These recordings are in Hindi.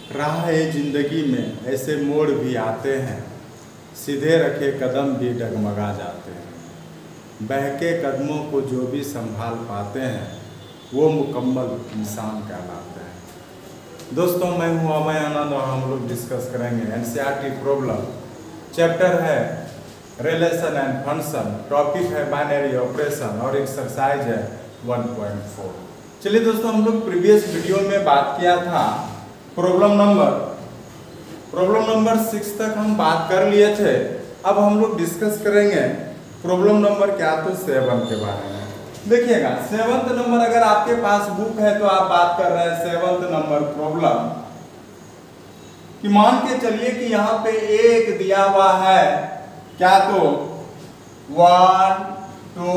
राह जिंदगी में ऐसे मोड़ भी आते हैं, सीधे रखे कदम भी डगमगा जाते हैं। बहके कदमों को जो भी संभाल पाते हैं वो मुकम्मल इंसान कहलाते हैं। दोस्तों, मैं हूँ अमय आनंद और हम लोग डिस्कस करेंगे एनसीईआरटी प्रॉब्लम। चैप्टर है रिलेशन एंड फंक्शन, टॉपिक है बाइनरी ऑपरेशन और एक्सरसाइज है 1.4। चलिए दोस्तों, हम लोग प्रीवियस वीडियो में बात किया था प्रॉब्लम नंबर 6 तक हम बात कर लिए थे। अब हम लोग डिस्कस करेंगे प्रॉब्लम नंबर क्या तो 7 के बारे में। देखिएगा 7th नंबर, अगर आपके पास बुक है तो आप बात कर रहे हैं 7th नंबर प्रॉब्लम कि मान के चलिए कि यहाँ पे एक दिया हुआ है, क्या तो 1 2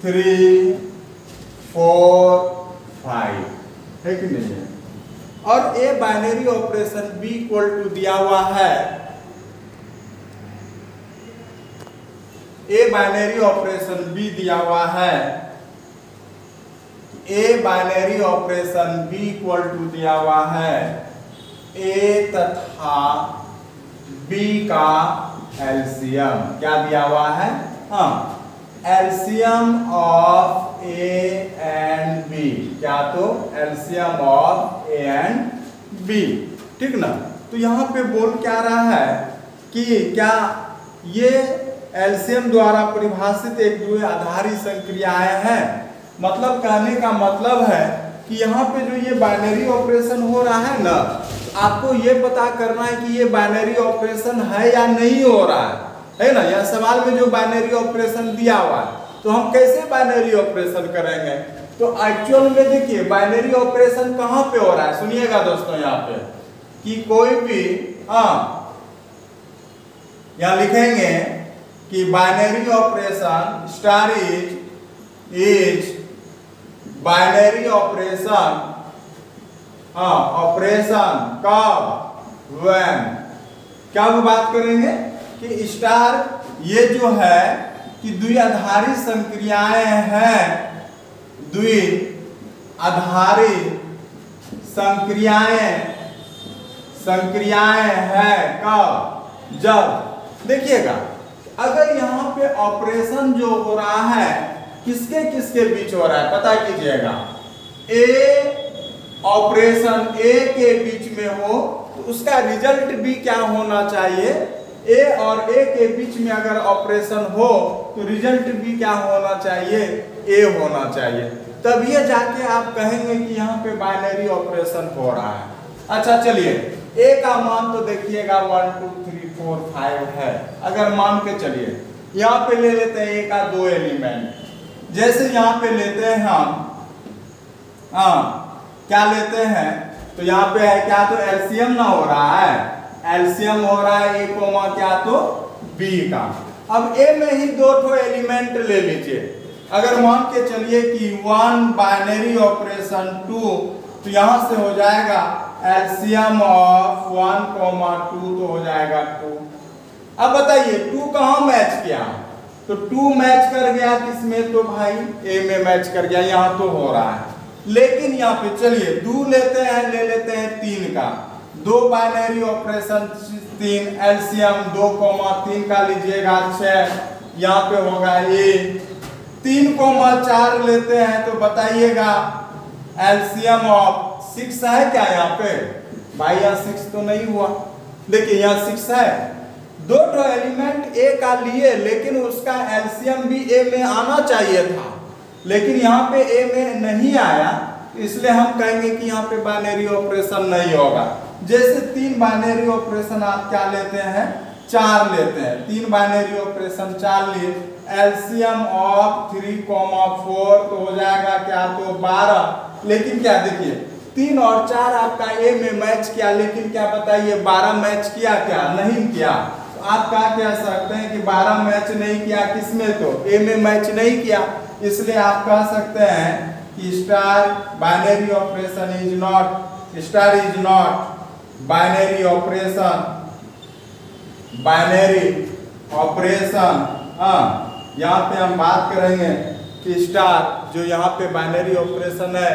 3 4 5 है कि नहीं है, और A binary operation B equal to दिया हुआ है, ए बाइनरी ऑपरेशन बी दिया हुआ है, A binary operation B equal to दिया हुआ है ए तथा बी का एलसीएम। क्या दिया हुआ है? हाँ, LCM of A and B. क्या तो LCM of A and B, ठीक ना। तो यहाँ पे बोल क्या रहा है कि क्या ये एलसीएम द्वारा परिभाषित एक द्विआधारी संक्रियाएं हैं। मतलब कहने का मतलब है कि यहाँ पे जो ये बाइनरी ऑपरेशन हो रहा है ना, आपको ये पता करना है कि ये बाइनरी ऑपरेशन है या नहीं हो रहा है ना। यह सवाल में जो बाइनरी ऑपरेशन दिया हुआ है, तो हम कैसे बाइनरी ऑपरेशन करेंगे? तो एक्चुअल में देखिए बाइनरी ऑपरेशन कहाँ पे हो रहा है, सुनिएगा दोस्तों यहाँ पे कि कोई भी यहाँ लिखेंगे कि binary operation star is binary operation operation कब व्हेन। क्या वो बात करेंगे कि स्टार ये जो है कि द्विआधारी संक्रियाएं हैं, द्विआधारी संक्रियाएं हैं कब? जब देखिएगा अगर यहाँ पे ऑपरेशन जो हो रहा है किसके किसके बीच हो रहा है पता कीजिएगा। ए ऑपरेशन ए के बीच में हो तो उसका रिजल्ट भी क्या होना चाहिए? ए और ए के बीच में अगर ऑपरेशन हो तो रिजल्ट भी क्या होना चाहिए? ए होना चाहिए। तब ये जाके आप कहेंगे कि यहाँ पे बाइनरी ऑपरेशन हो रहा है। अच्छा चलिए, ए का मान तो देखिएगा 1 2 3 4 5 है। अगर मान के चलिए यहाँ पे ले लेते हैं ए का 2 एलिमेंट। जैसे यहाँ पे लेते हैं हम क्या लेते हैं, तो यहाँ पे है क्या तो एलसीएम ना हो रहा है, एलसीएम हो रहा है ए कोमा क्या तो बी का। अब ए में ही 2 एलिमेंट ले लीजिए। अगर मान के चलिए कि 1 बाइनरी ऑपरेशन 2, तो यहां से हो जाएगा एलसीएम ऑफ 1 2 तो हो जाएगा 2। अब बताइए 2 कहां मैच किया? तो 2 मैच कर गया किसमें? तो भाई ए में मैच कर गया, यहां तो हो रहा है। लेकिन यहाँ पे चलिए 2 लेते हैं 3 का, 2 बाइनरी ऑपरेशन 3, एलसीएम 2 3 का लीजिएगा 6, यहाँ पे होगा ए। 3 4 लेते हैं तो बताइएगा एलसीएम ऑफ 6 है क्या यहाँ पे? भाई यहाँ 6 तो नहीं हुआ, देखिए यहाँ 6 है। 2 एलिमेंट ए का लिए लेकिन उसका एलसीएम भी ए में आना चाहिए था, लेकिन यहाँ पे ए में नहीं आया, इसलिए हम कहेंगे कि यहाँ पे बाइनरी ऑपरेशन नहीं होगा। जैसे 3 बाइनरी ऑपरेशन आप क्या लेते हैं? 4 लेते हैं। 3 बाइनरी ऑपरेशन 4 लिए, एलसीएम ऑफ 3 4 तो हो जाएगा क्या तो 12। लेकिन क्या देखिए 3 और 4 आपका ए में मैच किया, लेकिन क्या बताइए 12 मैच किया क्या? नहीं किया। तो आप क्या कह सकते हैं कि 12 मैच नहीं किया किसमें? तो ए में मैच नहीं किया। इसलिए आप कह सकते हैं कि star binary operation is not, star is not binary operation. यहाँ पे हम बात करेंगे कि स्टार जो यहाँ पे बाइनरी ऑपरेशन है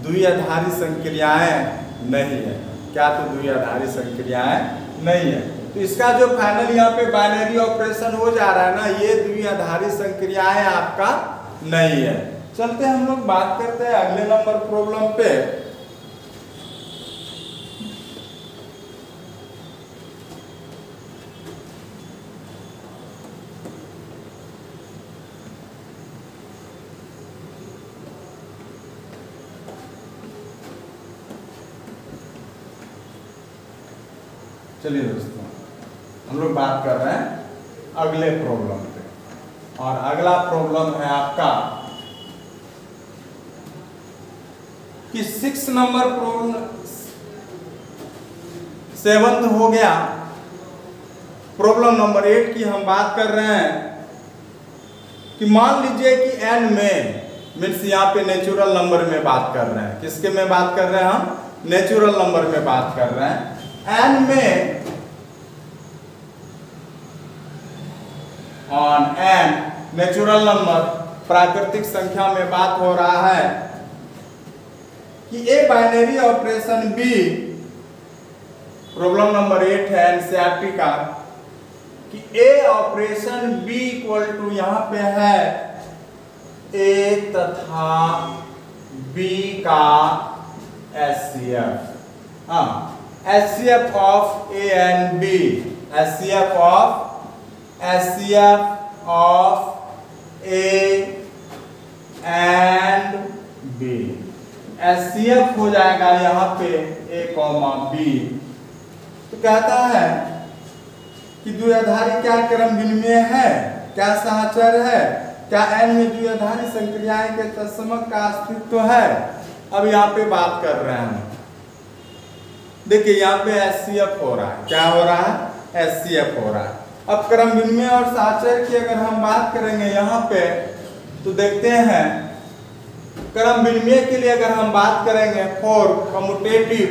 द्विआधारी संक्रियाएं नहीं है। क्या तो द्विआधारी संक्रियाएं नहीं है। तो इसका जो फाइनल यहाँ पे बाइनरी ऑपरेशन हो जा रहा है ना, ये द्विआधारी संक्रियाएं आपका नहीं है। चलते हम लोग बात करते हैं अगले नंबर प्रॉब्लम पे। चलिए दोस्तों, हम लोग बात कर रहे हैं अगले प्रॉब्लम पे, और अगला प्रॉब्लम है आपका कि 6 नंबर प्रॉब्लम 7 हो गया। प्रॉब्लम नंबर 8 की हम बात कर रहे हैं कि मान लीजिए कि n में, मीन्स यहाँ पे नेचुरल नंबर में बात कर रहे हैं। किसके में बात कर रहे हैं हम? नेचुरल नंबर में बात कर रहे हैं। n में ऑन n नेचुरल नंबर, प्राकृतिक संख्या में बात हो रहा है कि A binary operation B, problem number 8 है एनसीईआरटी का, कि A operation B equal to यहां पे है ए तथा बी का HCF, HCF of A and B, HCF of A and B, HCF हो जाएगा यहाँ पे A, B। तो कहता है कि द्विआधारी क्या क्रम विनिमय है, क्या सहचर है, क्या n में द्विआधारी संक्रियाएं के तत्समक का अस्तित्व है। अब यहाँ पे बात कर रहे हैं हम, देखिए यहाँ पे HCF हो रहा है, क्या हो रहा है? HCF हो रहा है। अब क्रम विनिमय और सहचर की अगर हम बात करेंगे यहाँ पे, तो देखते हैं क्रम विनिमय के लिए अगर हम बात करेंगे फॉर कम्यूटेटिव,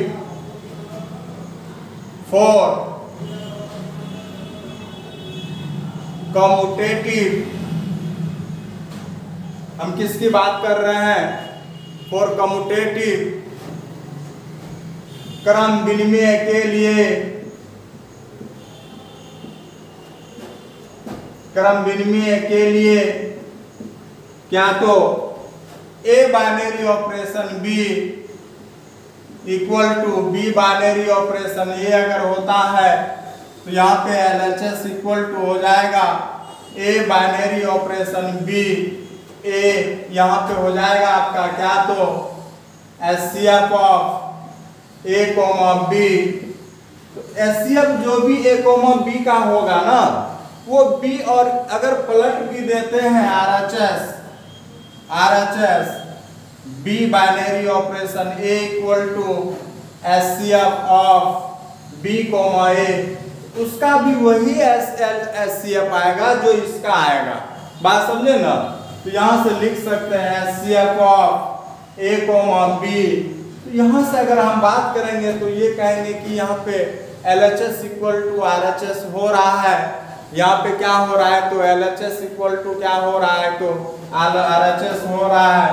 हम किसकी बात कर रहे हैं? फॉर कम्यूटेटिव क्रम विनिमय के लिए, क्रम विनिमय के लिए क्या तो ए binary operation B equal to B binary operation A अगर होता है तो यहाँ पे LHS इक्वल टू हो जाएगा ए बाइनरी ऑपरेशन बी, ए यहाँ पे हो जाएगा आपका क्या तो HCF ऑफ A, B। तो HCF जो भी A, B का होगा ना, वो B, और अगर पलट भी देते हैं RHS B binary operation A equal to HCF of B, A, उसका भी वही HCF आएगा जो इसका आएगा। बात समझे ना? तो यहाँ से लिख सकते हैं HCF ऑफ A, B। तो यहाँ से अगर हम बात करेंगे तो ये कहेंगे कि यहाँ पे LHS इक्वल टू RHS हो रहा है। यहाँ पे क्या हो रहा है? तो LHS इक्वल टू क्या हो रहा है? तो RHS हो रहा है।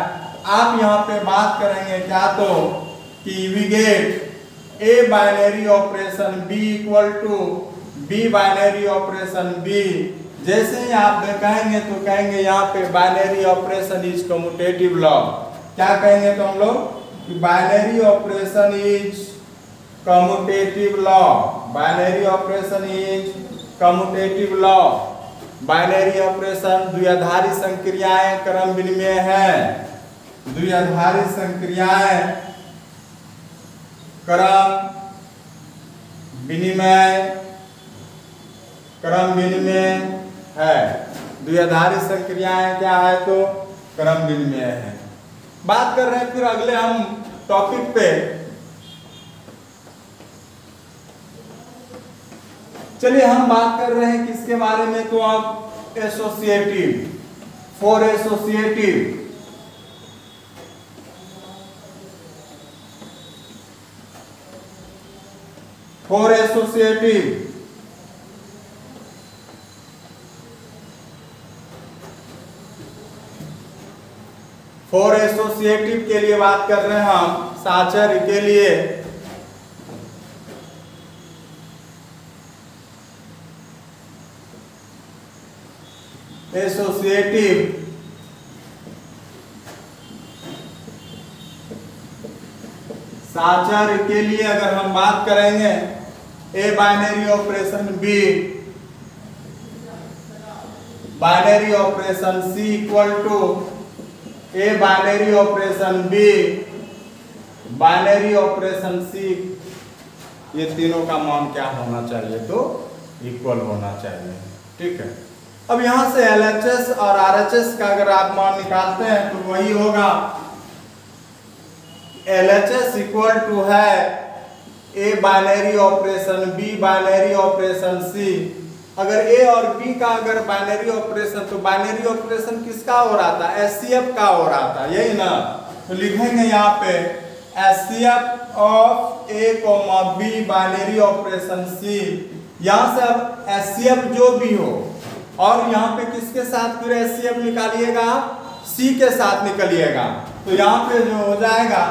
आप यहाँ पे बात करेंगे क्या तो कि we get A binary operation B equal to B binary operation B। जैसे ही आप कहेंगे तो कहेंगे यहाँ पे binary operation is commutative law. क्या कहेंगे तो हम लोग? Binary operation is commutative law, binary operation is commutative law. Binary operation द्विआधारी संक्रियाएं क्रम विनिमय है, द्विआधारी संक्रियाएं क्रम विनिमय है। द्विआधारी संक्रियाएं क्या है? तो क्रम विनिमय है। बात कर रहे हैं फिर अगले हम टॉपिक पे। चलिए हम बात कर रहे हैं किसके बारे में? तो आप associative, for associative, for associative for associative के लिए बात कर रहे हैं हम, साचर्य के लिए। एसोसिएटिव साचर के लिए अगर हम बात करेंगे A binary operation B binary operation C equal to A binary operation B binary operation C, ये तीनों का मान क्या होना चाहिए? तो इक्वल होना चाहिए। ठीक है, अब यहां से LHS और RHS का अगर आप मान निकालते हैं तो वही होगा LHS इक्वल टू है A binary operation B binary operation C. अगर ए और बी का अगर बाइनरी ऑपरेशन, तो बाइनरी ऑपरेशन किसका हो रहा था? HCF का हो रहा था, यही ना। तो लिखेंगे यहाँ पे HCF of A comma B binary operation सी। यहाँ से अब HCF जो भी हो, और यहाँ पे किसके साथ फिर HCF निकालिएगा? C के साथ निकलिएगा। तो यहाँ पे जो हो जाएगा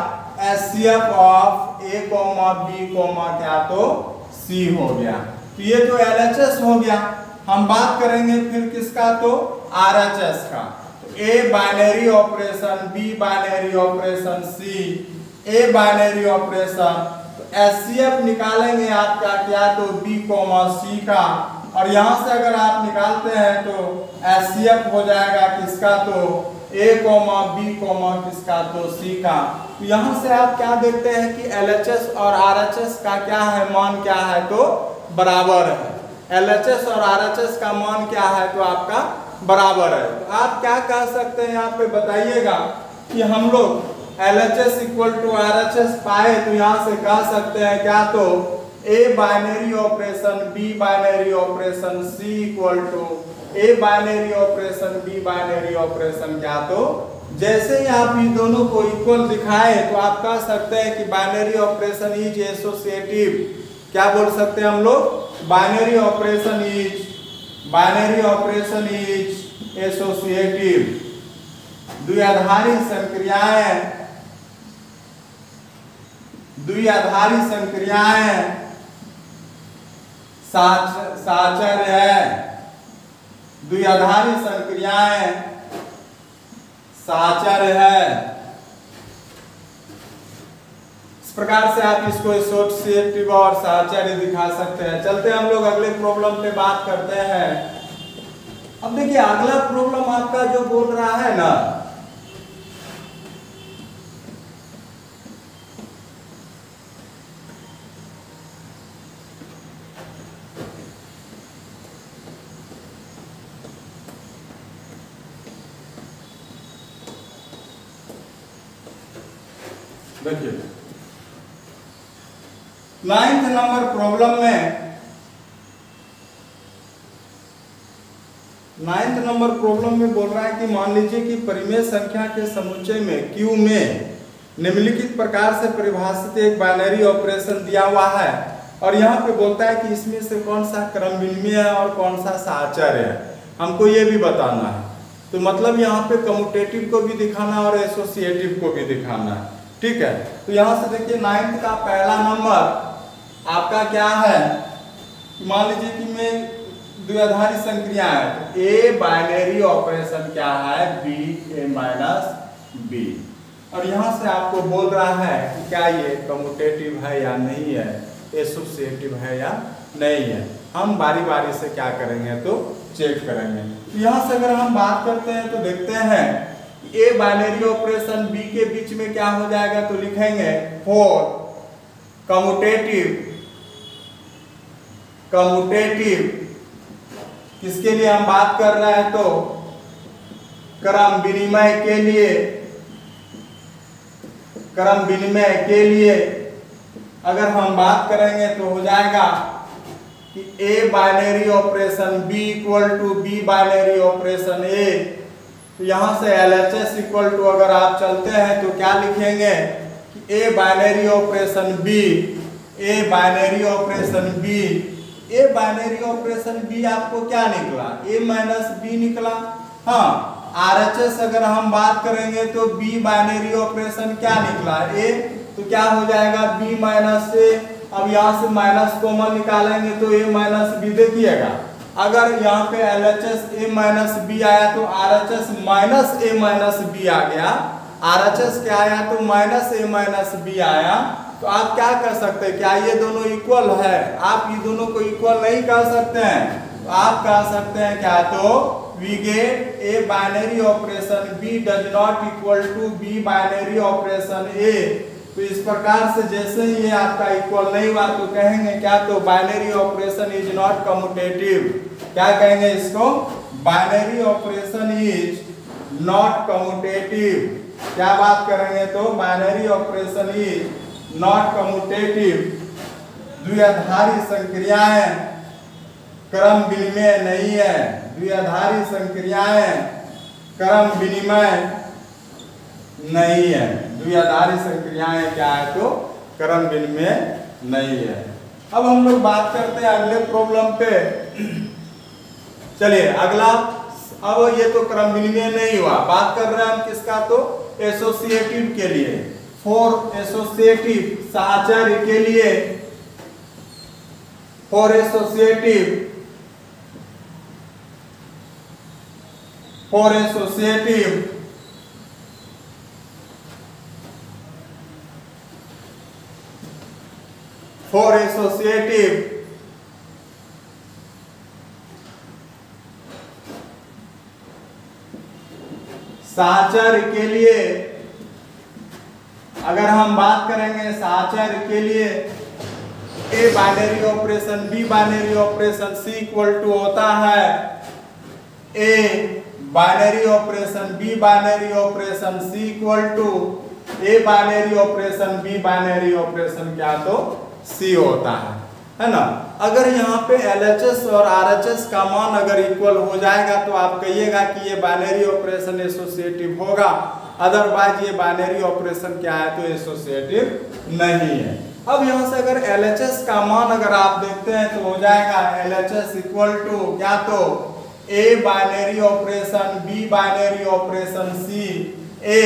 HCF of A comma B comma क्या तो C हो गया। तो ये तो LHS हो गया। हम बात करेंगे फिर किसका? तो RHS का। तो ए binary operation B binary operation C, A binary operation, तो HCF निकालेंगे आपका क्या? तो B कॉमा C का, और यहां से अगर आप निकालते हैं तो HCF हो जाएगा किसका? तो A कॉमा B कॉमा किसका? तो C का। तो यहां से आप क्या देखते हैं कि LHS और RHS का क्या है? मान क्या है? तो बराबर है। LHS और RHS का मान क्या है? तो आपका बराबर है। तो आप क्या कह सकते हैं यहाँ पे बताइएगा कि हम लोग LHS इक्वल टू RHS पाए, तो यहाँ से कह सकते हैं क्या? तो ए binary operation B binary operation C equal to A binary operation B binary operation क्या? तो जैसे ही आप इन दोनों को इक्वल दिखाए तो आप कह सकते हैं कि बाइनरी ऑपरेशन इज एसोसिएटिव। क्या बोल सकते हैं हम लोग? Binary operation is associative. द्विआधारी संक्रियाएं साचर है। द्विआधारी संक्रियाएं साचर है। इस प्रकार से आप इसको एसोसिएटिव और साचर्य दिखा सकते हैं। चलते हम लोग अगले प्रॉब्लम पे बात करते हैं। अब देखिए अगला प्रॉब्लम आपका जो बोल रहा है ना, देखिए 9th नंबर प्रॉब्लम में 9th नंबर प्रॉब्लम में बोल रहा है कि मान लीजिए कि परिमेय संख्या के समुच्चय में Q में निम्नलिखित प्रकार से परिभाषित एक बाइनरी ऑपरेशन दिया हुआ है, और यहाँ पे बोलता है कि इसमें से कौन सा क्रम विनिमय है और कौन सा साचर्य है, हमको ये भी बताना है। तो मतलब यहाँ पे कम्यूटेटिव को भी दिखाना और एसोसिएटिव को भी दिखाना है। ठीक है, तो यहाँ से देखिए 9th का पहला नंबर आपका क्या है? मान लीजिए कि मैं द्विआधारी संक्रिया है, तो ए बाइनरी ऑपरेशन क्या है? बी ए माइनस बी, और यहाँ से आपको बोल रहा है कि क्या ये कम्यूटेटिव है या नहीं है, एसोसिएटिव है या नहीं है। हम बारी बारी से क्या करेंगे? तो चेक करेंगे। तो यहाँ से अगर हम बात करते हैं तो देखते हैं ए बाइनरी ऑपरेशन बी के बीच में क्या हो जाएगा? तो लिखेंगे फॉर कम्यूटेटिव किसके लिए हम बात कर रहे हैं? तो क्रम विनिमय के लिए अगर हम बात करेंगे तो हो जाएगा कि A binary operation B equal to B binary operation ए। तो यहां से LHS इक्वल टू अगर आप चलते हैं तो क्या लिखेंगे कि ए बाइनरी ऑपरेशन बी आपको क्या निकला? ए माइनस बी निकला। हाँ, RHS अगर हम बात करेंगे तो बी बाइनरी ऑपरेशन क्या निकला? ए, तो क्या हो जाएगा? बी माइनस ए। अब यहाँ से माइनस कॉमन निकालेंगे तो ए माइनस बी, देखिएगा अगर यहाँ पे LHS A माइनस बी आया तो RHS minus A minus B आ गया, RHS क्या आया तो माइनस A माइनस बी आया, तो आप क्या कर सकते हैं, क्या ये दोनों इक्वल है? आप ये दोनों को इक्वल नहीं कर सकते हैं, तो आप कह सकते हैं क्या, तो we get A binary operation B does not equal to B binary operation A। तो इस प्रकार से जैसे ही ये आपका इक्वल नहीं हुआ तो कहेंगे क्या, तो binary operation is not commutative. क्या कहेंगे इसको, binary operation is not commutative. क्या बात करेंगे, तो binary operation is not commutative. द्विआधारी संक्रियाएं क्रम विनिमय नहीं है, द्विआधारी संक्रियाएं क्रम विनिमय नहीं है, द्विआधारी संक्रियाएं क्या है, तो क्रम विनिमय नहीं है। अब हम लोग बात करते हैं अगले प्रॉब्लम पे। चलिए अगला, अब ये तो क्रम विनिमय नहीं हुआ, बात कर रहे हैं हम किसका, तो एसोसिएटिव के लिए। फॉर एसोसिएटिव साहचर्य के लिए, for associative, for associative for associative साहचर्य के लिए, अगर हम बात करेंगे साहचर्य के लिए, ए binary operation B binary operation C equal to होता है A binary operation B binary operation C equal to A binary operation B binary operation क्या, तो सी होता है ना। अगर यहाँ पे LHS और RHS का मान अगर इक्वल हो जाएगा तो आप कहिएगा कि ये बाइनरी ऑपरेशन एसोसिएटिव होगा, अदरवाइज ये बाइनरी ऑपरेशन क्या है, तो एसोसिएटिव नहीं है। अब यहाँ से अगर LHS का मान अगर आप देखते हैं तो हो जाएगा LHS इक्वल टू क्या, तो ए binary operation B binary operation C A.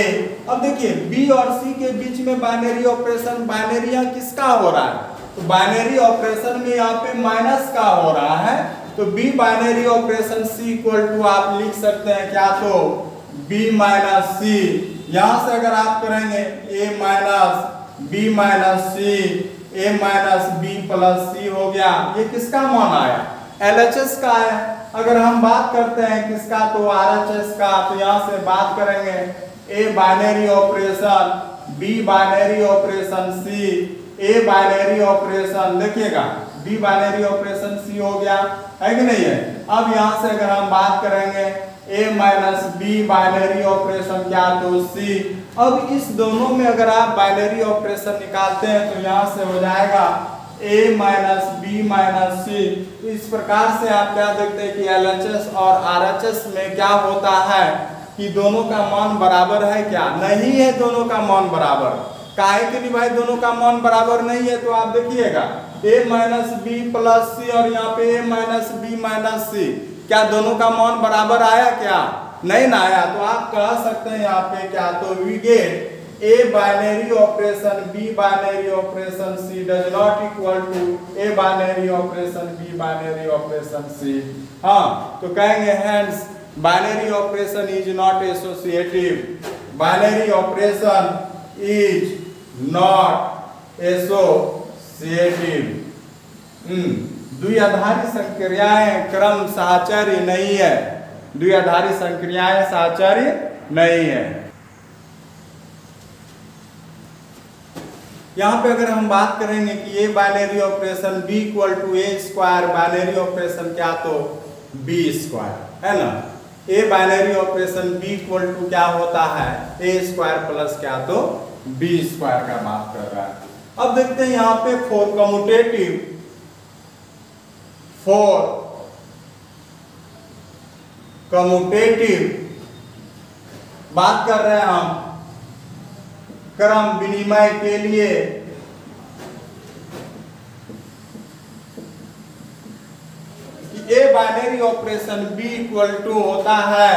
अब देखिए बी और सी के बीच में बाइनरी ऑपरेशन, बाइनरी किसका हो रहा है, तो बाइनरी ऑपरेशन में यहाँ पे माइनस का हो रहा है, तो B binary operation C equal to आप लिख सकते हैं क्या, तो बी माइनस सी। यहाँ से अगर आप करेंगे ए minus B minus C, A minus B plus सी हो गया, ये किसका मान आया, LHS का है। अगर हम बात करते हैं किसका, तो RHS का, तो यहाँ से बात करेंगे A binary operation B binary operation C, A binary operation, देखिएगा बी बाइनरी ऑपरेशन सी हो गया, है कि नहीं है। अब यहाँ से अगर हम बात करेंगे ए माइनस बी बाइनरी ऑपरेशन क्या, तो सी। अब इस दोनों में अगर आप बाइनरी ऑपरेशन निकालते हैं तो यहाँ से हो जाएगा ए माइनस बी माइनस सी। तो इस प्रकार से आप क्या देखते हैं कि LHS और RHS में क्या होता है कि दोनों का मान बराबर है, क्या नहीं है, दोनों का मान बराबर। काहे के लिए भाई दोनों का मान बराबर नहीं है, तो आप देखिएगा ए माइनस बी प्लस सी और यहाँ पे ए माइनस बी माइनस सी, क्या दोनों का मान बराबर आया, क्या नहीं ना आया। तो आप कह सकते हैं यहाँ पे क्या, तो we get A binary operation B binary operation C does not equal to A binary operation B binary operation C. हाँ, तो कहेंगे hence binary operation is not associative, binary operation is not associative. द्विआधारी संक्रियाएं क्रम साहचर्य नहीं है, द्विआधारी संक्रियाएं साहचर्य नहीं है। यहाँ पे अगर हम बात करेंगे कि A binary operation B equal to A square, binary operation क्या, तो बी स्क्वायर, है ना। A binary operation B equal to क्या होता है, ए स्क्वायर प्लस क्या, तो बी स्क्वायर का बात कर रहा है। अब देखते हैं यहाँ पे फॉर कम्यूटेटिव, फॉर कम्यूटेटिव बात कर रहे हैं हम क्रम विनिमय के लिए, ए binary operation B equal to होता है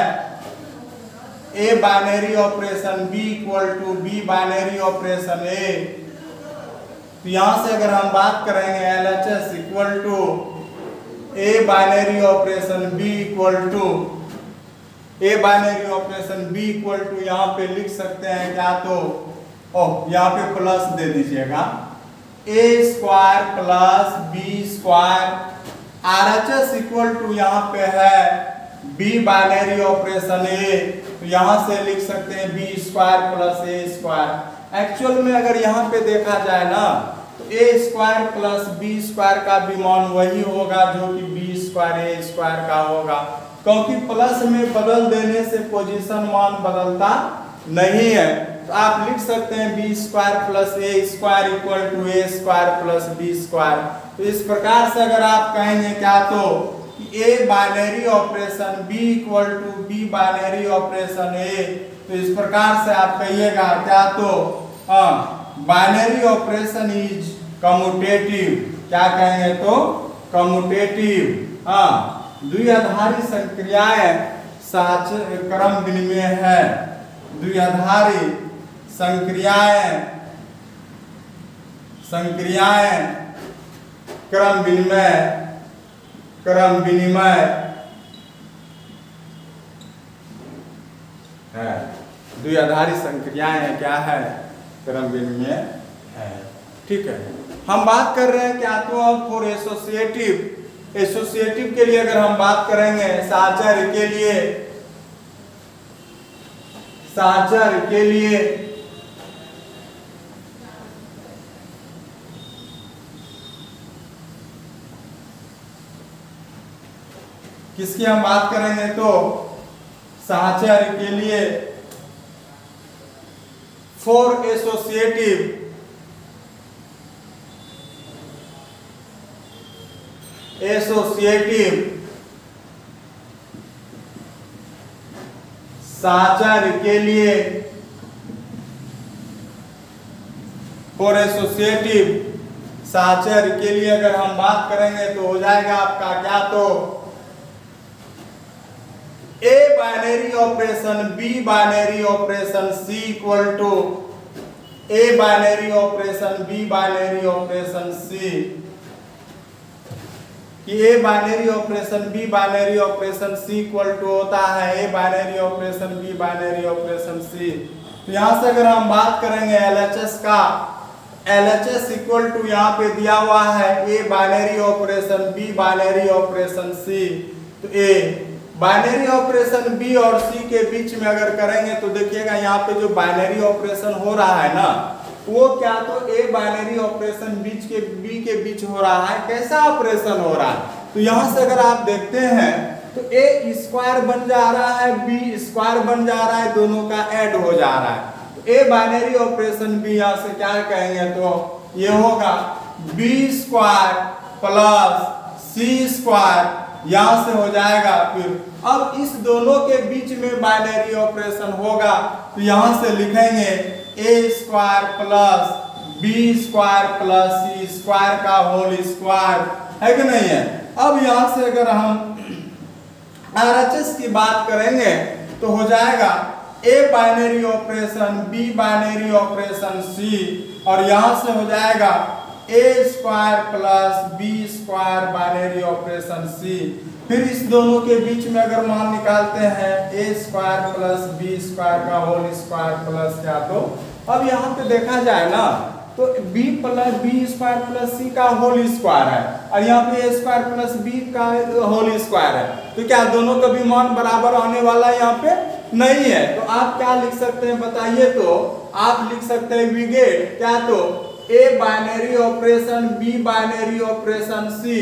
A binary operation B equal to B binary operation ए। तो यहां से अगर हम बात करेंगे LHS equal to A binary operation B equal to यहाँ पे लिख सकते हैं क्या, तो यहाँ पे प्लस दे दीजिएगा, A square plus B square RHS equal to यहाँ पे है बी बाइनरी ऑपरेशन ए, तो यहाँ से लिख सकते हैं बी स्क्वायर प्लस ए स्क्वायर। एक्चुअल में अगर यहाँ पे देखा जाए ना तो a square plus B square का भी मान वही होगा जो कि बी स्क्वायर ए स्क्वायर का होगा, क्योंकि प्लस में बदल देने से पोजीशन मान बदलता नहीं है। तो आप लिख सकते हैं B square plus A square equal to A square plus B square. तो इस प्रकार से अगर आप कहेंगे क्या, तो ए binary operation B equal to B binary operation ए, तो इस प्रकार से आप कहिएगा क्या, तो बाइनरी ऑपरेशन इज कम्यूटेटिव। क्या कहेंगे, तो कम्यूटेटिव। द्विआधारी संक्रियाएं क्रम विनिमय है, द्विआधारी संक्रियाएं क्रम विनिमय है, द्विआधारी संक्रियाएं क्या है, क्रम विनिमय है। ठीक है, हम बात कर रहे हैं क्या, तो अब फॉर एसोसिएटिव के लिए अगर हम बात करेंगे, साहचर्य के लिए किसकी हम बात करेंगे, तो साहचर्य के लिए फॉर एसोसिएटिव साहचर्य के लिए, फॉर एसोसिएटिव साहचर्य के लिए अगर हम बात करेंगे तो हो जाएगा आपका क्या, तो ए binary operation B binary operation C equal to A binary operation B binary operation C, कि A binary operation B binary operation C equal to होता है A binary operation B binary operation सी। तो यहां से अगर हम बात करेंगे LHS का, LHS इक्वल टू यहाँ पे दिया हुआ है A binary operation B binary operation सी। तो ए बाइनरी ऑपरेशन बी और सी के बीच में अगर करेंगे तो देखिएगा यहाँ पे जो बाइनरी ऑपरेशन हो रहा है ना, वो क्या, तो ए बाइनरी ऑपरेशन बी के बीच हो रहा है। कैसा ऑपरेशन हो रहा है, तो यहाँ से अगर आप देखते हैं तो ए स्क्वायर बन जा रहा है, बी स्क्वायर बन जा रहा है, दोनों का ऐड हो जा रहा है। तो ए बाइनरी ऑपरेशन बी यहाँ से क्या कहेंगे, तो ये होगा B square plus C square, यहाँ से हो जाएगा। फिर अब इस दोनों के बीच में बाइनरी ऑपरेशन होगा, तो यहाँ से लिखेंगे A square plus B square plus C square का होल स्क्वायर, है कि नहीं है। अब यहाँ से अगर हम RHS की बात करेंगे तो हो जाएगा A binary operation B binary operation C, और यहाँ से हो जाएगा A square plus B square binary operation C. फिर इस दोनों के बीच में अगर मान निकालते हैं a square plus B square का होल स्क्वायर प्लस क्या, तो अब यहाँ पे देखा जाए ना तो बी स्क्वायर प्लस सी का होल स्क्वायर है, और यहाँ पे ए स्क्वायर प्लस बी का होल स्क्वायर है। तो क्या दोनों का भी मान बराबर आने वाला है यहाँ पे नहीं है। तो आप क्या लिख सकते हैं बताइए, तो आप लिख सकते हैं वी गेट क्या, तो ए binary operation B binary operation C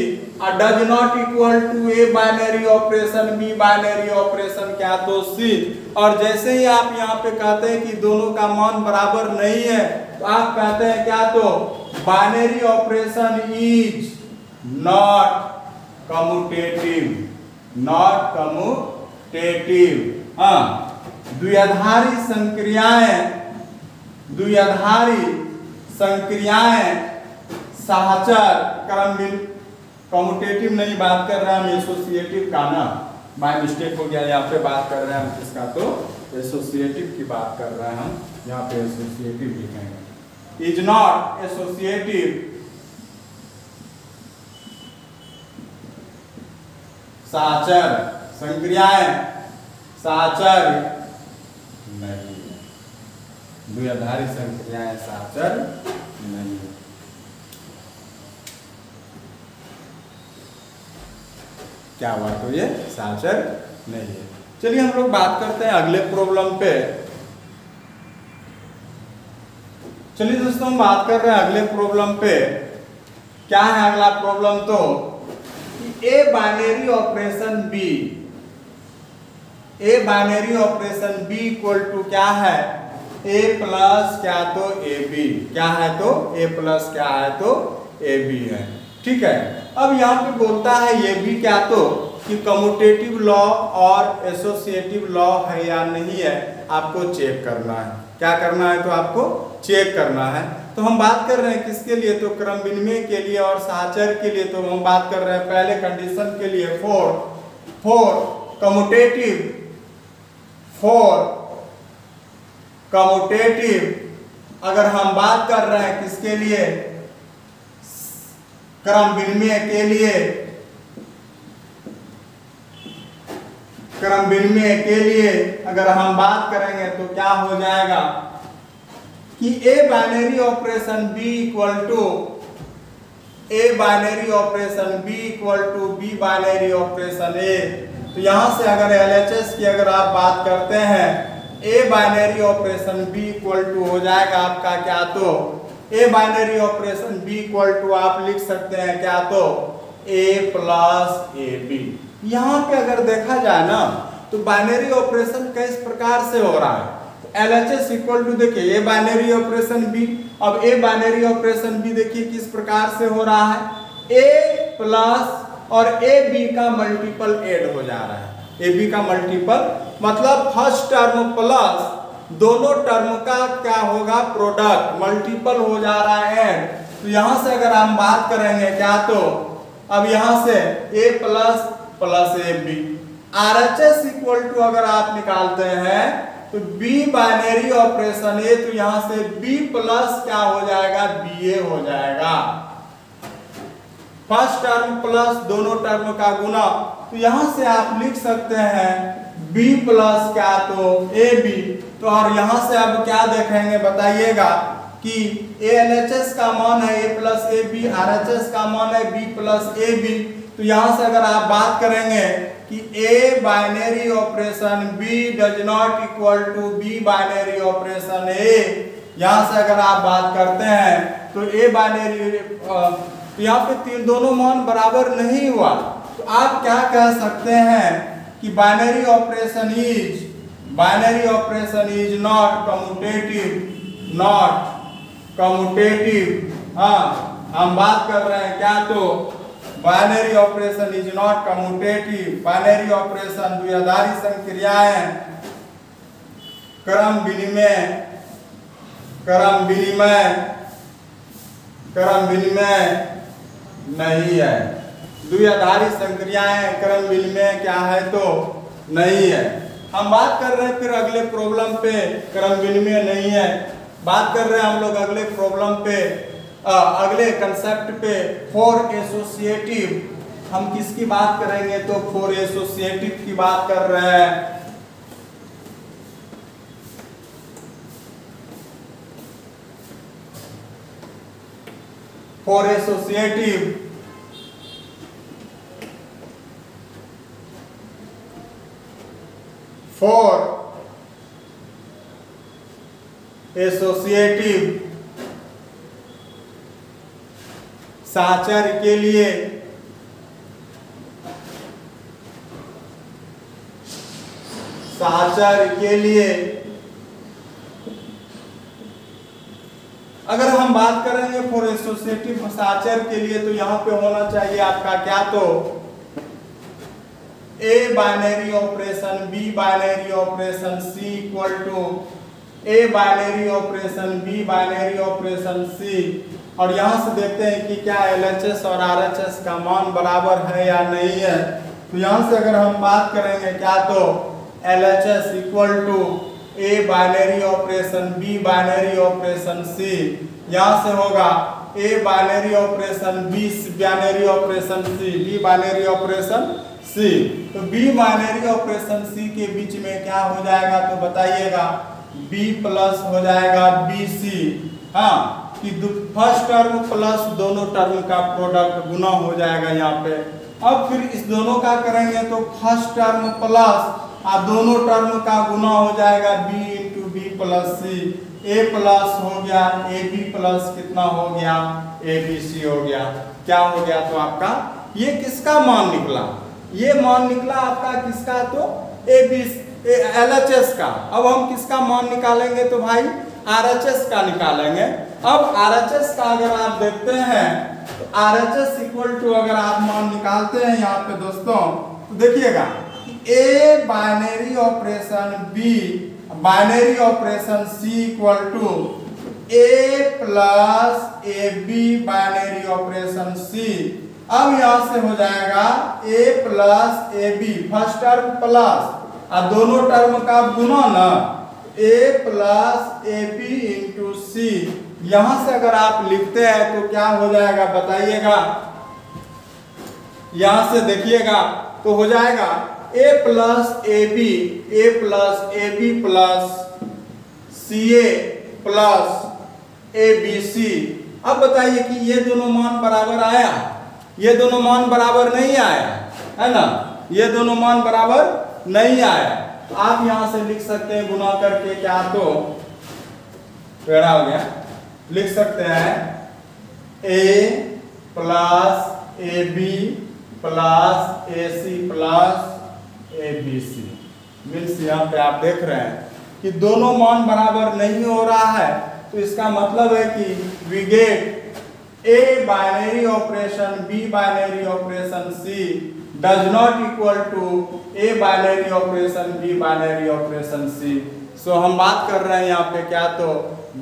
does not equal to A binary operation B binary operation क्या, तो सी। और जैसे ही आप यहाँ पे कहते हैं कि दोनों का मान बराबर नहीं है, तो आप कहते हैं क्या, तो binary operation is not commutative, not commutative. द्विआधारी संक्रियाएं साहचर क्रम कम्यूटेटिव नहीं बात कर रहे हैं हम, एसोसिएटिव का ना, बाय मिस्टेक हो गया, यहाँ पे बात कर रहे हैं हम किसका, तो एसोसिएटिव की बात कर रहे हैं हम, यहाँ पे एसोसिएटिव लिखेंगे। इज नॉट एसोसिएटिव साचर, संक्रियाएं साचर नहीं, द्विआधारी संक्रियाएं साचर नहीं। क्या हुआ? तो ये साचर नहीं है। चलिए हम लोग बात करते हैं अगले प्रॉब्लम पे। चलिए दोस्तों हम बात कर रहे हैं अगले प्रॉब्लम पे। क्या है अगला प्रॉब्लम? तो ए binary operation B, A binary operation B equal to क्या है? ए प्लस क्या तो ए बी, क्या है तो ए प्लस क्या है तो ए बी है। ठीक है, अब यहाँ पे बोलता है ये भी क्या तो कि कम्यूटेटिव लॉ और एसोसिएटिव लॉ है या नहीं है, आपको चेक करना है। क्या करना है? तो आपको चेक करना है। तो हम बात कर रहे हैं किसके लिए? तो क्रम विनिमय के लिए और साचर के लिए। तो हम बात कर रहे हैं पहले कंडीशन के लिए फॉर कम्यूटेटिव अगर हम बात कर रहे हैं किसके लिए? क्रम विनिमय के लिए, क्रम विनिमय के लिए अगर हम बात करेंगे तो क्या हो जाएगा कि A binary operation B equal to A binary operation B equal to B binary operation ए। तो यहां से अगर एलएचएस की अगर आप बात करते हैं, A binary operation B equal to हो जाएगा आपका क्या? तो ए binary operation B equal to आप लिख सकते हैं क्या? तो ए प्लस ए बी। यहाँ पे अगर देखा जाए ना तो बाइनरी ऑपरेशन किस प्रकार से हो रहा है? LHS इक्वल टू देखिए ए बाइनरी ऑपरेशन बी, अब ए बाइनरी ऑपरेशन बी देखिए किस प्रकार से हो रहा है? ए प्लस और ए बी का मल्टीपल ऐड हो जा रहा है। ए बी का मल्टीपल मतलब फर्स्ट टर्म प्लस दोनों टर्म का क्या होगा? प्रोडक्ट मल्टीपल हो जा रहा है ऐड। तो यहां से अगर हम बात करेंगे क्या? तो अब यहां से A plus plus A B, RHS equal to अगर आप निकालते हैं तो बी बाइनरी ऑपरेशन ए, तो यहां से बी प्लस क्या हो जाएगा? बी ए हो जाएगा। फर्स्ट टर्म प्लस दोनों टर्म का गुना, तो यहां से आप लिख सकते हैं b प्लस क्या तो ए बी। तो और यहां से अब क्या देखेंगे बताइएगा कि LHS का मान है a plus A B, RHS का मान है b प्लस ए बी। तो यहां से अगर आप बात करेंगे कि a binary operation b does not equal to b binary operation a, यहां से अगर आप बात करते हैं तो a बाइनरी तो यहाँ पे दोनों मान बराबर नहीं हुआ। तो आप क्या कह सकते हैं कि binary operation is not commutative. हाँ, हम बात कर रहे हैं क्या? तो binary operation is not commutative. Binary operation द्विआधारी संक्रियाएं क्रम विनिमय नहीं है। द्विआधारी संक्रियाएं क्रम विनिमय क्या है? तो नहीं है। हम बात कर रहे हैं फिर अगले प्रॉब्लम पे, क्रम विनिमय नहीं है। बात कर रहे हैं हम लोग अगले प्रॉब्लम पे, अगले कंसेप्ट पे, फॉर एसोसिएटिव। हम किसकी बात करेंगे? तो फॉर एसोसिएटिव की बात कर रहे हैं। फॉर एसोसिएटिव साचर के लिए अगर हम बात करेंगे फॉर एसोसिएटिव साचर के लिए, तो यहाँ पे होना चाहिए आपका क्या? तो ए binary operation B binary operation C equal to A binary operation B binary operation C. और यहाँ से देखते हैं कि क्या LHS और RHS का मान बराबर है या नहीं है। तो यहाँ से अगर हम बात करेंगे क्या? तो LHS equal to A binary operation B binary operation सी, यहाँ से होगा a binary operation B binary operation c, b binary operation सी। तो बी बाइनरी ऑपरेशन सी के बीच में क्या हो जाएगा तो बताइएगा, बी प्लस हो जाएगा बी सी। हाँ, कि फर्स्ट टर्म प्लस दोनों टर्म का प्रोडक्ट गुना हो जाएगा यहाँ पे। अब फिर इस दोनों का करेंगे तो फर्स्ट टर्म प्लस दोनों टर्म का गुना हो जाएगा B into B plus c. A plus हो गया ए बी प्लस कितना हो गया ए बी सी हो गया। क्या हो गया तो आपका ये किसका मान निकला, ये मान निकला आपका किसका तो ए बी LHS का। अब हम किसका मान निकालेंगे तो भाई RHS का निकालेंगे। अब RHS का अगर आप देखते हैं तो RHS इक्वल टू अगर आप मान निकालते हैं यहाँ पे दोस्तों तो देखिएगा a binary operation B binary operation C equal to a plus A b binary operation c. अब यहां से हो जाएगा a plus A b first term plus दोनों टर्म का गुना ना a plus A b into c. यहां से अगर आप लिखते हैं तो क्या हो जाएगा बताइएगा, यहां से देखिएगा तो हो जाएगा a plus A b plus c a plus A B c. अब बताइए कि ये दोनों मान बराबर आया, ये दोनों मान बराबर नहीं आया है ना, ये दोनों मान बराबर नहीं आया। आप यहां से लिख सकते हैं गुना करके क्या तो टेढ़ा हो गया, लिख सकते हैं a plus A b plus a c plus A B c. Means यहाँ पे आप देख रहे हैं कि दोनों मान बराबर नहीं हो रहा है, तो इसका मतलब है कि we get A binary operation B binary operation C does not equal to A binary operation B binary operation c. So हम बात कर रहे हैं यहाँ पे क्या तो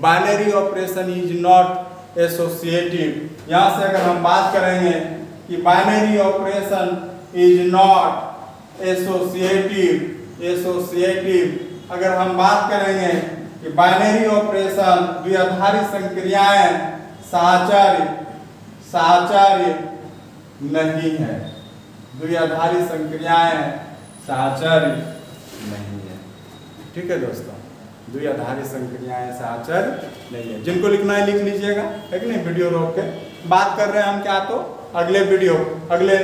binary operation is not associative. यहाँ से अगर हम बात करेंगे कि binary operation is not associative अगर हम बात करेंगे कि बाइनरी ऑपरेशन द्विआधारी संक्रियाएं साहचर्य नहीं है, द्विआधारी संक्रियाएं साहचर्य नहीं है। ठीक है दोस्तों, द्विआधारी संक्रियाएं साहचर्य नहीं है। जिनको लिखना है लिख लीजिएगा, है कि नहीं। वीडियो रोक के बात कर रहे हैं हम क्या तो अगले वीडियो अगले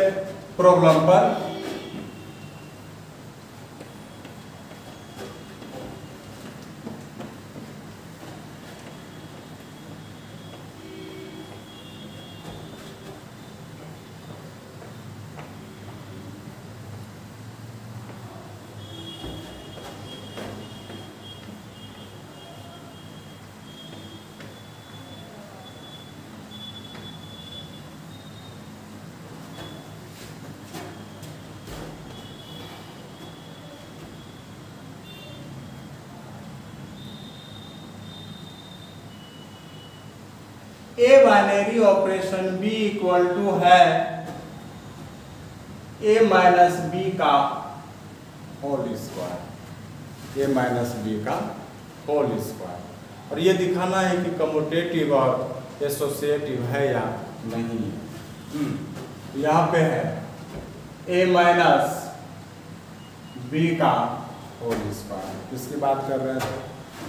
प्रॉब्लम पर। A binary operation B equal to है ए माइनस बी का whole square, A minus B का होल स्क्वायर। और ये दिखाना है कि कम्यूटेटिव और एसोसिएटिव है या नहीं है। यहाँ पे है ए माइनस बी का होल स्क्वायर, किसकी बात कर रहे हैं,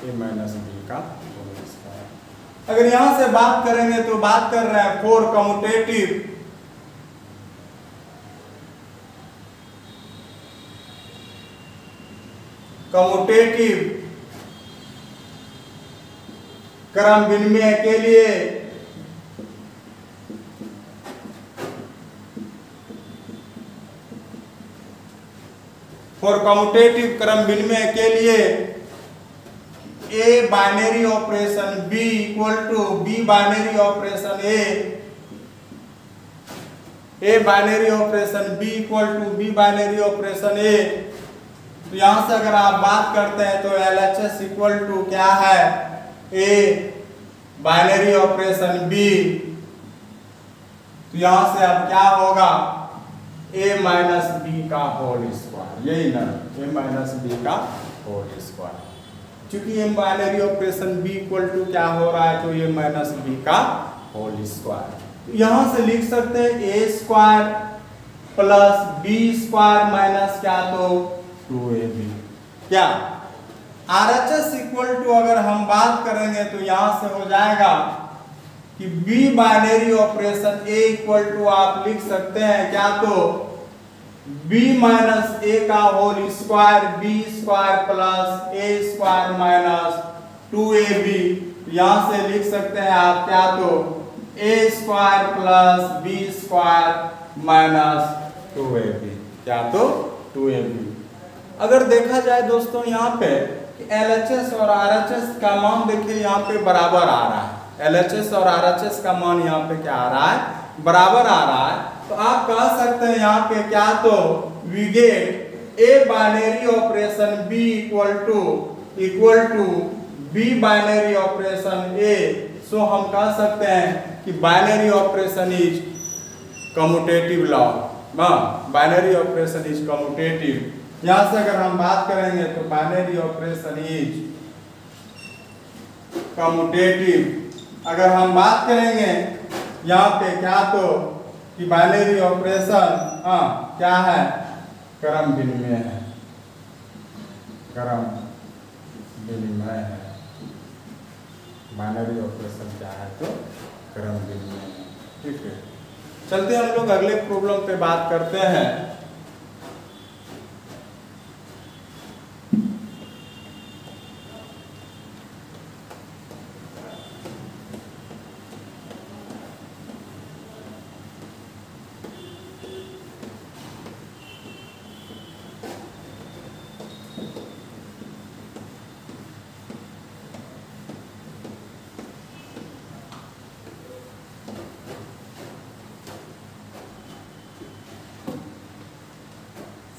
ए माइनस बी का होल स्क्वायर। अगर यहां से बात करेंगे तो बात कर रहे हैं फॉर कम्यूटेटिव क्रम विनिमय के लिए फॉर कम्यूटेटिव क्रम विनिमय के लिए ए binary operation B equal to B binary operation a binary operation B equal to B binary operation ए। तो यहां से अगर आप बात करते हैं तो LHS इक्वल टू क्या है ए बाइनरी ऑपरेशन बी। तो यहां से अब क्या होगा ए माइनस बी का होल स्क्वायर, यही ना, ए माइनस बी का होल स्क्वायर। चूंकि ये binary operation B equal to क्या हो रहा है तो ये माइनस बी का होल स्क्वायर। यहां से लिख सकते हैं a square plus B square minus क्या तो 2ab। क्या RHS इक्वल टू अगर हम बात करेंगे तो यहां से हो जाएगा कि B binary operation A equal to आप लिख सकते हैं क्या तो b माइनस ए का whole square b square plus ए स्क्वायर माइनस 2ab। यहां से लिख सकते हैं आप क्या तो a square plus B square minus 2ab क्या तो 2ab। अगर देखा जाए दोस्तों यहाँ पे LHS और RHS का मान देखिए यहाँ पे बराबर आ रहा है। LHS और RHS का मान यहाँ पे क्या आ रहा है, बराबर आ रहा है। तो आप कह सकते हैं यहाँ पे क्या तो we get A binary operation B equal to B binary operation A। So हम कह सकते हैं कि binary operation is commutative law. Binary operation is commutative. यहां से अगर हम बात करेंगे तो बाइनरी ऑपरेशन इज कम्यूटेटिव। अगर हम बात करेंगे यहाँ पे क्या तो कि बाइनरी ऑपरेशन क्या है, क्रम विनिमय है, क्रम विनिमय है। बाइनरी ऑपरेशन क्या है तो क्रम विनिमय है। ठीक है, चलते हम लोग अगले प्रॉब्लम पे बात करते हैं।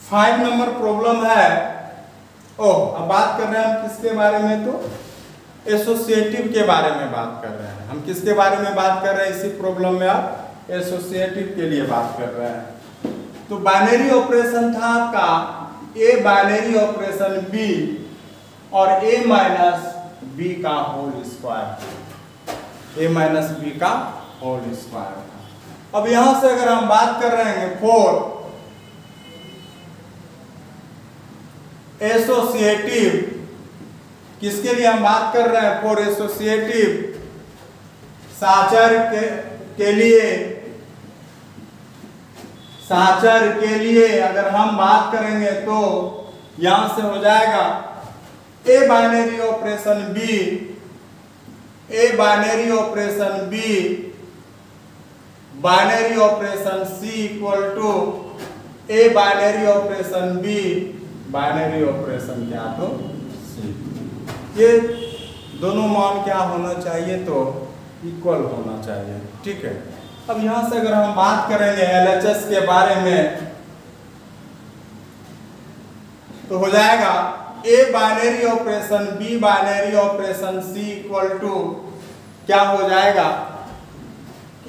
5 नंबर प्रॉब्लम है। अब बात कर रहे हैं हम किसके बारे में, तो एसोसिएटिव के बारे में बात कर रहे हैं। हम किसके बारे में बात कर रहे हैं इसी प्रॉब्लम में, आप एसोसिएटिव के लिए बात कर रहे हैं। तो बाइनरी ऑपरेशन था आपका ए बाइनरी ऑपरेशन बी और ए माइनस बी का whole square, A minus B का होल स्क्वायर। अब यहां से अगर हम बात कर रहे हैं फोर एसोसिएटिव, किसके लिए हम बात कर रहे हैं, फॉर एसोसिएटिव साचर के लिए अगर हम बात करेंगे तो यहां से हो जाएगा A binary operation B, A binary operation B binary operation C equal to A binary operation B binary operation क्या तो सी। ये दोनों मान क्या होना चाहिए, तो इक्वल होना चाहिए। ठीक है, अब यहां से अगर हम बात करेंगे LHS के बारे में तो हो जाएगा A binary operation B binary operation C equal to क्या हो जाएगा।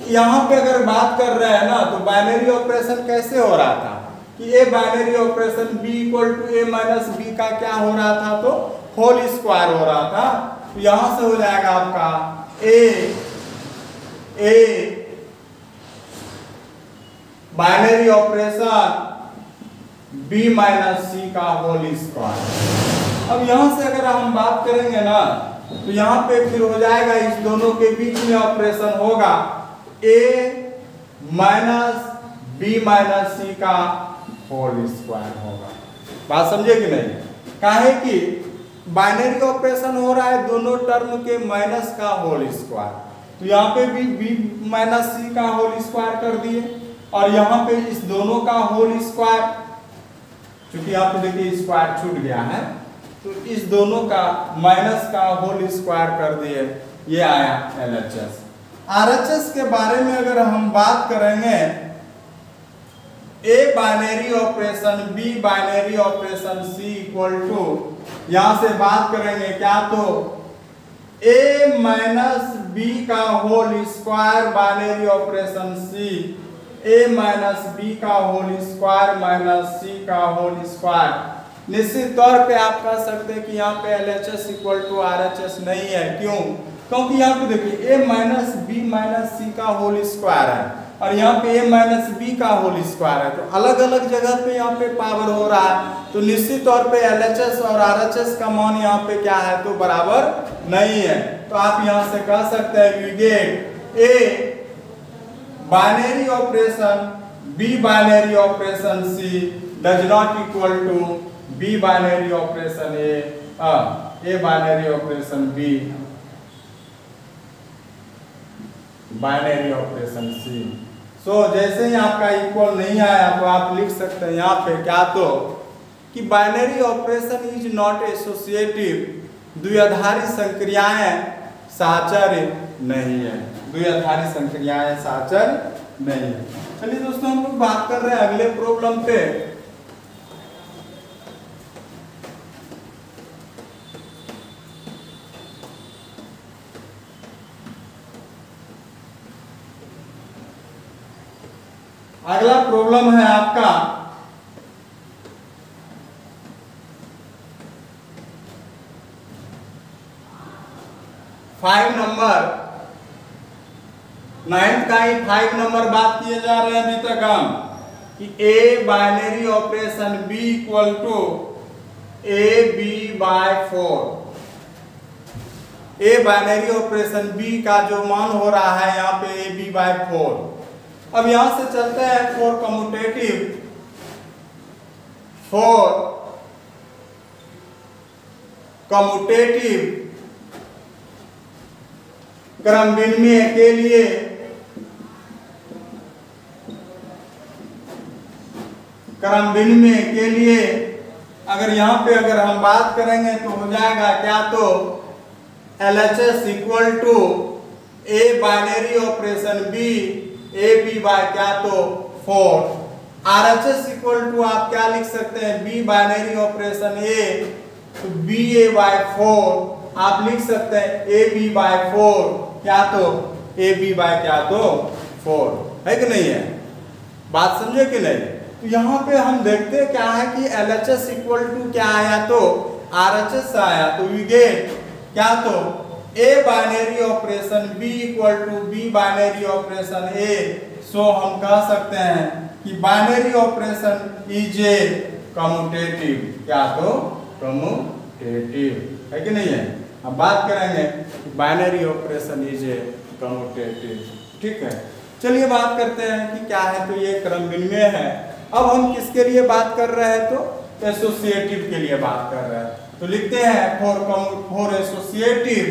यहां पे अगर बात कर रहे हैं ना तो बाइनरी ऑपरेशन कैसे हो रहा था कि A binary operation B equal to A minus B का क्या हो रहा था, तो होल स्क्वायर हो रहा था। तो यहां से हो जाएगा आपका a binary operation b minus सी का होल स्क्वायर। अब यहां से अगर हम बात करेंगे ना तो यहां पे फिर हो जाएगा इस दोनों के बीच में ऑपरेशन होगा ए माइनस बी माइनस सी का होल स्क्वायर होगा। बात समझे कि नहीं, काहे कि बाइनरी ऑपरेशन हो रहा है दोनों टर्म के माइनस का होल स्क्वायर। तो यहाँ पे भी बी माइनस सी का होल स्क्वायर कर दिए और यहाँ पे इस दोनों का होल स्क्वायर, चूंकि यहाँ पे देखिए स्क्वायर छूट गया है तो इस दोनों का माइनस का होल स्क्वायर कर दिए, ये आया LHS। RHS के बारे में अगर हम बात करेंगे A binary operation B binary operation C equal to यहां से बात करेंगे क्या तो ए माइनस बी का whole square binary operation C, A minus B का होल स्क्वायर माइनस सी का होल स्क्वायर। निश्चित तौर पे आप कह सकते हैं कि यहाँ पे LHS इक्वल टू RHS नहीं है। क्यों? क्योंकि यहाँ पे देखिए ए माइनस बी माइनस सी का होल स्क्वायर है और यहाँ पे a माइनस बी का होल स्क्वायर है, तो अलग अलग जगह पे यहाँ पे पावर हो रहा है, तो निश्चित तौर पे LHS और RHS का मान यहाँ पे क्या है, तो बराबर नहीं है। तो आप यहाँ से कह सकते हैं we get a binary operation b binary operation c does not equal to b binary operation a binary operation b binary operation c। So जैसे ही आपका इक्वल नहीं आया तो आप लिख सकते हैं यहाँ पे क्या, तो कि binary operation is not associative, द्विआधारी संक्रियाएं साहचर्य नहीं है, द्विआधारी संक्रियाएं साहचर्य नहीं है। चलिए दोस्तों हम लोग बात कर रहे हैं अगले प्रॉब्लम पे। अगला प्रॉब्लम है आपका 5 नंबर, 9th का ही 5 नंबर बात किए जा रहे हैं अभी तक हम कि a binary operation b equal to ab by 4। a binary operation b का जो मान हो रहा है यहाँ पे ab बाय 4। अब यहां से चलते हैं फॉर कम्यूटेटिव, क्रम विनिमय के लिए अगर यहाँ पे अगर हम बात करेंगे तो हो जाएगा क्या, तो LHS equal to a binary operation b ab by क्या, तो 4। RHS इक्वल टू आप क्या लिख सकते हैं, b बाइनरी ऑपरेशन a तो ba बाय 4 आप लिख सकते हैं ab बाय 4 क्या, तो ab बाय क्या, तो 4 है कि नहीं है, बात समझे कि नहीं। तो यहाँ पे हम देखते हैं क्या है कि LHS इक्वल टू क्या आया, तो RHS आया, तो वी गेट क्या, तो a binary operation b equal to b binary operation a। So हम कह सकते हैं कि binary operation is a commutative, क्या, तो कम्यूटेटिव है कि नहीं है। अब बात करेंगे कि binary operation is a commutative, ठीक है। चलिए बात करते हैं कि क्या है, तो ये क्रम विनिमय है। अब हम किसके लिए बात कर रहे हैं, तो एसोसिएटिव के लिए बात कर रहे हैं। तो लिखते हैं फॉर एसोसिएटिव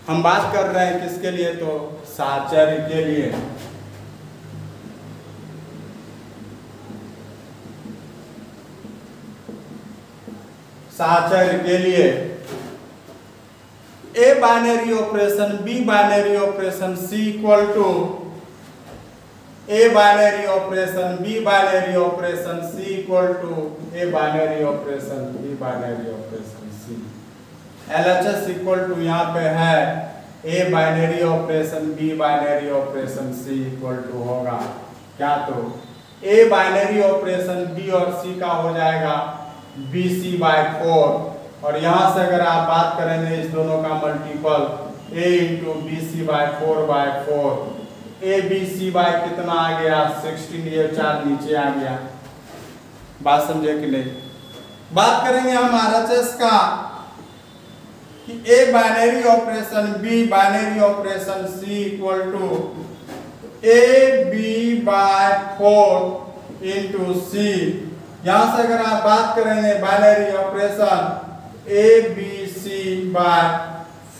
हम बात कर रहे हैं किसके लिए, तो साहचर्य के लिए। साहचर्य के लिए a binary operation b binary operation c equal to a binary operation b binary operation c equal to a binary operation b binary operation c। LHS equal to यहाँ पे है a binary operation b binary operation c equal to होगा क्या, तो a बाइनरी ऑपरेशन b और c का हो जाएगा bc बाय 4। और यहाँ से अगर आप बात करेंगे इस दोनों का multiple a into B C by 4 by 4, A B C by कितना आ गया 16, ये 4 नीचे आ गया। बात समझे कि नहीं। बात करेंगे हम RHS का कि a binary operation b binary operation c equal to a b by 4 into c. यहाँ से अगर आप बात करेंगे binary operation a B C by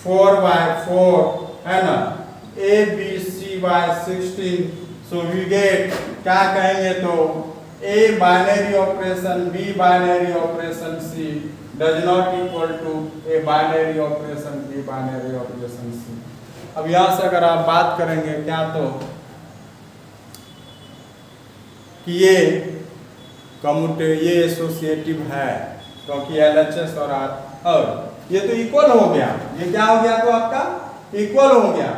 4 by 4 है ना, a B C by 16। So we get क्या कहेंगे, तो ए binary operation B binary operation C does not equal to A binary operation B binary operation c. अब यहाँ से अगर आप बात करेंगे क्या, तो कि ये एसोसिएटिव है क्योंकि LHS और ये तो इक्वल हो गया, ये क्या हो गया तो आपका इक्वल हो गया,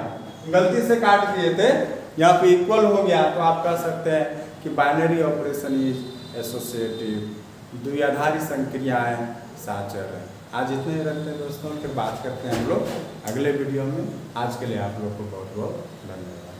गलती से काट दिए थे, यहाँ पे इक्वल हो गया तो आप कह सकते हैं कि बाइनरी ऑपरेशन इज एसोसिएटिव, द्विआधारी संक्रियाएं साचर है। आज इतने ही रखते हैं दोस्तों, फिर बात करते हैं हम लोग अगले वीडियो में। आज के लिए आप लोग को बहुत बहुत धन्यवाद।